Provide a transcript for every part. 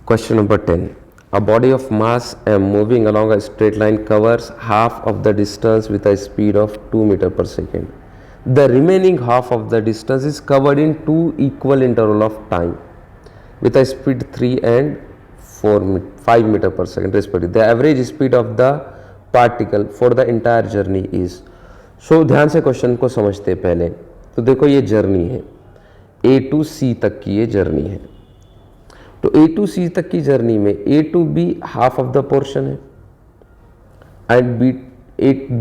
Question number 10, a body of mass m moving along a straight line covers half of the distance with a speed of 2 meter per second. The remaining half of the distance is covered in two equal interval of time with a speed 3 and 5 meter per second respectively. The average speed of the particle for the entire journey is. So ध्यान से question को समझते हैं पहले। तो देखो ये journey है, A टू C तक की ये जर्नी है। तो A टू C तक की जर्नी में A to B half of the portion है and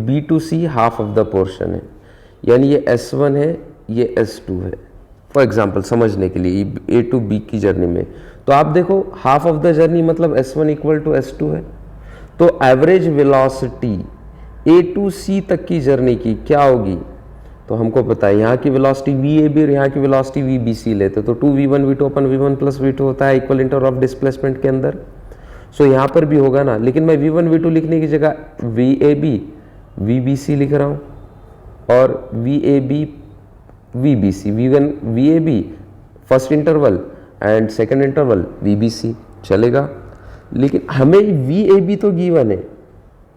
B to C half of the portion है, यानी ये S1 है, ये S2 है। फॉर एग्जाम्पल समझने के लिए A टू B की जर्नी में, तो आप देखो हाफ ऑफ द जर्नी मतलब S1 इक्वल टू S2 है। तो average velocity A to C तक की जर्नी की क्या होगी, तो हमको पता है यहाँ की वेलोसिटी VAB और यहाँ की वेलोसिटी VBC लेते, तो 2v1 v2 अपन v1 प्लस v2 होता है इक्वल इंटरवल ऑफ डिस्प्लेसमेंट के अंदर। सो यहाँ पर भी होगा ना, लेकिन मैं v1 v2 लिखने की जगह VAB VBC लिख रहा हूँ और VAB VBC, v1 VAB first interval and second interval VBC चलेगा। लेकिन हमें VAB तो गिवन है,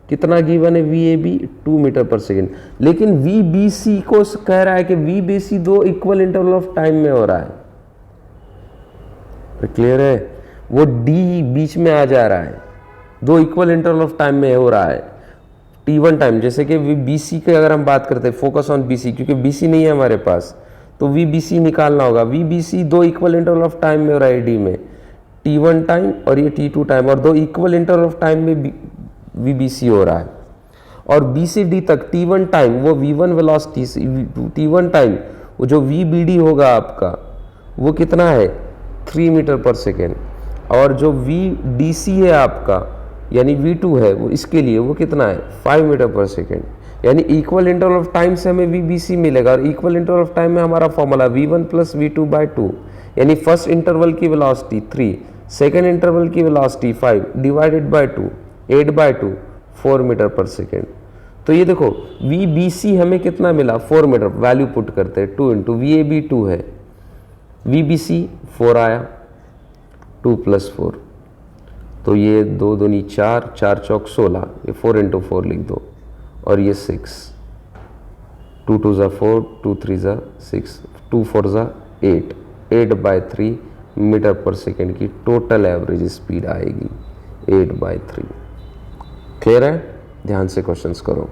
कितना गिवन है VAB 2 मीटर पर सेकेंड, लेकिन VBC को कह रहा है कि VBC दो इक्वल इंटरवल ऑफ टाइम में हो रहा है। क्लियर है, वो D बीच में आ जा रहा है, दो इक्वल इंटरवल ऑफ टाइम में हो रहा है T1 टाइम। जैसे कि VBC की अगर हम बात करते हैं, फोकस ऑन BC, क्योंकि BC नहीं है हमारे पास तो VBC निकालना होगा। VBC दो इक्वल इंटरवल ऑफ टाइम में हो रहा है D में, T1 टाइम और ये T2 टाइम, और दो इक्वल इंटरवल ऑफ टाइम में VBC हो रहा है। और B से D तक T1 टाइम वो V1 वेलोसिटी से T1 टाइम वो जो VBD होगा आपका वो कितना है 3 मीटर पर सेकेंड, और जो VDC है आपका यानी V2 है वो इसके लिए वो कितना है 5 मीटर पर सेकेंड। यानी इक्वल इंटरवल ऑफ टाइम से हमें VBC मिलेगा, और इक्वल इंटरवल ऑफ टाइम में हमारा formula V1 plus V2 by 2, यानी फर्स्ट इंटरवल की वेलोसिटी 3, सेकेंड इंटरवल की velocity 5 divided by 2 8 by 2 4 metre पर सेकेंड। तो ये देखो VBC हमें कितना मिला 4 मीटर, वैल्यू पुट करते हैं 2 इंटू VAB 2 है, VBC 4 आया, 2 प्लस 4, तो ये 2 दूनी 4, 4 चौक 16, ये 4 इंटू 4 लिख दो, और ये 6, 2 2 ज़ा 4, 2 3 ज़ा 6, 2 4 ज़ा 8, 8 बाई 3 मीटर पर सेकेंड की टोटल एवरेज स्पीड आएगी 8 बाई 3। क्लियर है, ध्यान से क्वेश्चंस करो।